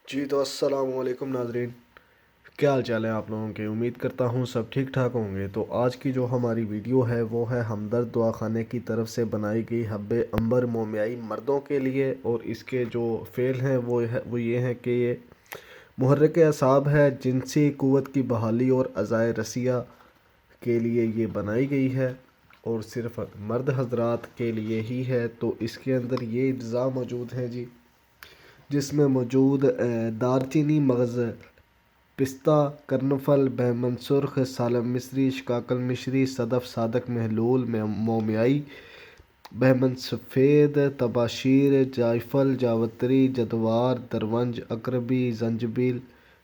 جی تو السلام علیکم ناظرین، کیا حال چال ہے آپ لوگوں کے؟ امید کرتا ہوں سب ٹھیک ٹھاک ہوں گے۔ تو آج کی جو ہماری ویڈیو ہے وہ ہے ہمدرد دعا خانے کی طرف سے بنائی گئی حب عنبر مومیائی مردوں کے لیے، اور اس کے جو فعل ہیں وہ یہ ہیں کہ یہ محرک اعصاب ہے، جنسی قوت کی بحالی اور اعضائے رسیہ کے لیے یہ بنائی گئی ہے، اور صرف مرد حضرات کے لیے ہی ہے۔ تو اس کے اندر یہ اجزاء موجود ہیں جی، جس میں موجود دار چینی، مغز، پستہ، کرنفل، بہمن سرخ، سالم مصری، شکاکل مشری، صدف صادق محلول مومیائی، بہمن سفید، تباشیر، جائفل، جاوتری، جدوار، درونج، اقربی، زنجبیل،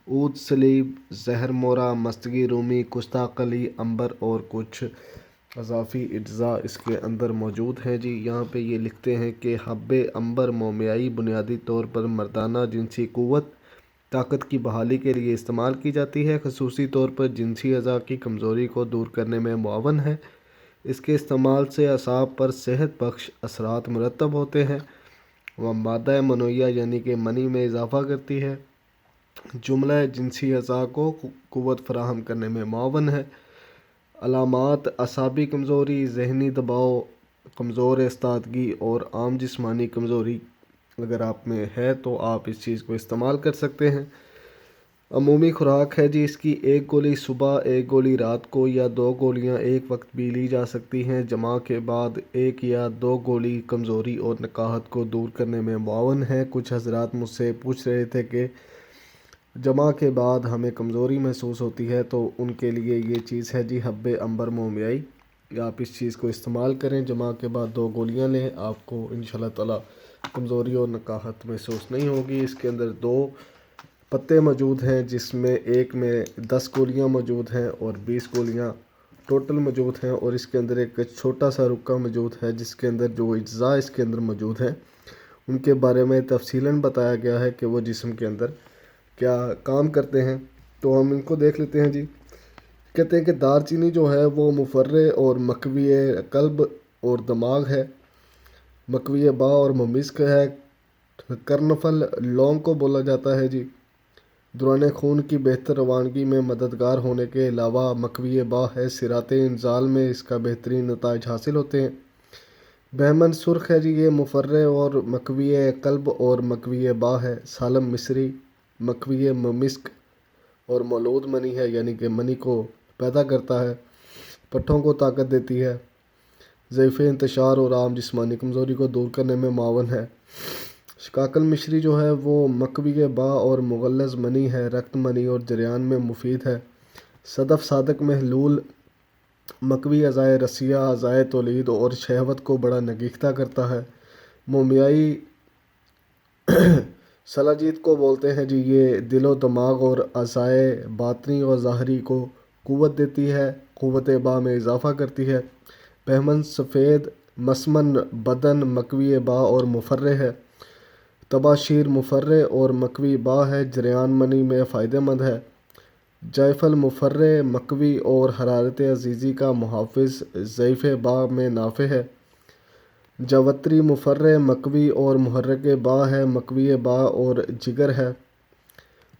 عود سلیب، زہر مورا، مستگی رومی، کستہ قلی، عنبر اور کچھ اضافی اجزاء اس کے اندر موجود ہیں جی۔ یہاں پہ یہ لکھتے ہیں کہ حب عنبر مومیائی بنیادی طور پر مردانہ جنسی قوت طاقت کی بحالی کے لیے استعمال کی جاتی ہے، خصوصی طور پر جنسی اعضاء کی کمزوری کو دور کرنے میں معاون ہے۔ اس کے استعمال سے اعصاب پر صحت بخش اثرات مرتب ہوتے ہیں۔ وہ مادہ منویہ یعنی کہ منی میں اضافہ کرتی ہے، جملہ جنسی اعضاء کو قوت فراہم کرنے میں معاون ہے۔ علامات: اعصابی کمزوری، ذہنی دباؤ، کمزور استادگی اور عام جسمانی کمزوری اگر آپ میں ہے تو آپ اس چیز کو استعمال کر سکتے ہیں۔ عمومی خوراک ہے جی اس کی، 1 گولی صبح، 1 گولی رات کو، یا 2 گولیاں ایک وقت بھی لی جا سکتی ہیں۔ جماع کے بعد 1 یا 2 گولی کمزوری اور نکاہت کو دور کرنے میں معاون ہے۔ کچھ حضرات مجھ سے پوچھ رہے تھے کہ جماع کے بعد ہمیں کمزوری محسوس ہوتی ہے، تو ان کے لیے یہ چیز ہے جی حب عنبر مومیائی۔ آپ اس چیز کو استعمال کریں، جماع کے بعد 2 گولیاں لیں، آپ کو انشاءاللہ تعالی کمزوری اور نکاہت محسوس نہیں ہوگی۔ اس کے اندر 2 پتے موجود ہیں، جس میں ایک میں 10 گولیاں موجود ہیں اور 20 گولیاں ٹوٹل موجود ہیں، اور اس کے اندر ایک چھوٹا سا رکا موجود ہے جس کے اندر جو اجزاء اس کے اندر موجود ہیں ان کے بارے میں تفصیلاً بتایا گیا ہے کہ وہ جسم کے اندر کیا کام کرتے ہیں۔ تو ہم ان کو دیکھ لیتے ہیں جی۔ کہتے ہیں کہ دار چینی جو ہے وہ مفرح اور مکوی قلب اور دماغ ہے، مکوی با اور ممسک ہے۔ کرنفل لونگ کو بولا جاتا ہے جی، دوران خون کی بہتر روانگی میں مددگار ہونے کے علاوہ مکوی با ہے، صراط انزال میں اس کا بہترین نتائج حاصل ہوتے ہیں۔ بہمن سرخ ہے جی، یہ مفرح اور مکوی قلب اور مکوی با ہے۔ سالم مصری مکوی ممسک اور مولود منی ہے، یعنی کہ منی کو پیدا کرتا ہے، پٹھوں کو طاقت دیتی ہے، ضعیف انتشار اور عام جسمانی کمزوری کو دور کرنے میں معاون ہے۔ شکاکل مشری جو ہے وہ مکوی با اور مغلظ منی ہے، رکت منی اور جریان میں مفید ہے۔ صدف صادق محلول مکوی اعضائے رسیہ، اعضائے تولید اور شہوت کو بڑا نگیختہ کرتا ہے۔ مومیائی سلاجید کو بولتے ہیں جی، یہ دل و دماغ اور اعضائے باطنی و ظاہری کو قوت دیتی ہے، قوت با میں اضافہ کرتی ہے۔ بہمن سفید مسمن بدن، مکوی با اور مفرح ہے۔ تباشیر مفرح اور مکوی با ہے، جریان منی میں فائدہ مند ہے۔ جائفل مفرح، مکوی اور حرارت عزیزی کا محافظ، ضعیف با میں نافع ہے۔ جاوتری مفرح، مکوی اور محرک با ہے، مکوی با اور جگر ہے۔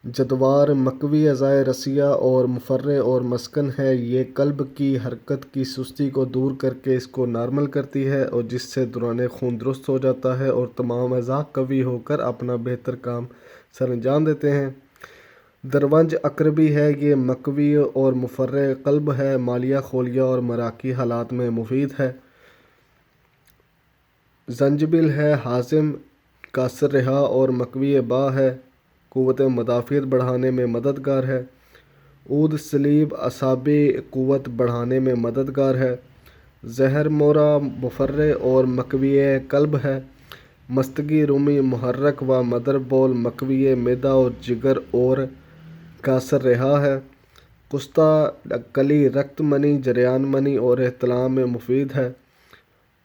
جدوار مکوی اعضائے رسیہ اور مفرح اور مسکن ہے، یہ قلب کی حرکت کی سستی کو دور کر کے اس کو نارمل کرتی ہے، اور جس سے دوران خون درست ہو جاتا ہے اور تمام اعضاء قوی ہو کر اپنا بہتر کام سر انجام دیتے ہیں۔ درونج اقربی ہے، یہ مکوی اور مفرح قلب ہے، مالیہ خولیہ اور مراکی حالات میں مفید ہے۔ زنجبیل ہے، ہاضم، کاسر رہا اور مکوی با ہے، قوت مدافعت بڑھانے میں مددگار ہے۔ عود سلیب اعصابی قوت بڑھانے میں مددگار ہے۔ زہر مورا مفرح اور مکوی قلب ہے۔ مستگی رومی محرک و مدر بول مکوی معدہ اور جگر اور کاسر رہا ہے۔ کستہ کلی رکت منی، جریان منی اور احتلام میں مفید ہے۔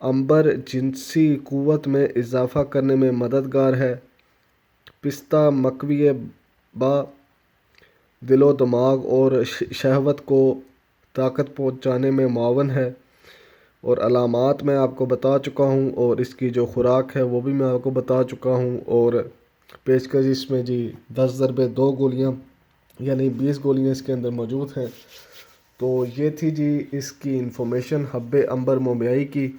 عنبر جنسی قوت میں اضافہ کرنے میں مددگار ہے۔ پستہ مکوی با، دل و دماغ اور شہوت کو طاقت پہنچانے میں معاون ہے۔ اور علامات میں آپ کو بتا چکا ہوں، اور اس کی جو خوراک ہے وہ بھی میں آپ کو بتا چکا ہوں، اور پیشکش اس میں جی 10 ضربے 2 گولیاں یعنی 20 گولیاں اس کے اندر موجود ہیں۔ تو یہ تھی جی اس کی انفارمیشن حب عنبر مومیائی کی۔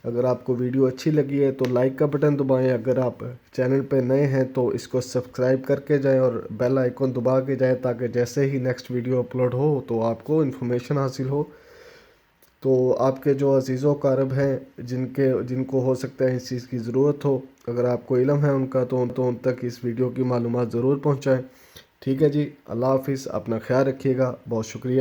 اگر آپ کو ویڈیو اچھی لگی ہے تو لائک کا بٹن دبائیں، اگر آپ چینل پہ نئے ہیں تو اس کو سبسکرائب کر کے جائیں اور بیل آئیکن دبا کے جائیں، تاکہ جیسے ہی نیکسٹ ویڈیو اپلوڈ ہو تو آپ کو انفارمیشن حاصل ہو۔ تو آپ کے جو عزیز و اقارب ہیں جن کو ہو سکتا ہے اس چیز کی ضرورت ہو، اگر آپ کو علم ہے ان کا تو ان تک اس ویڈیو کی معلومات ضرور پہنچائیں۔ ٹھیک ہے جی، اللہ حافظ، اپنا خیال رکھیے گا، بہت شکریہ۔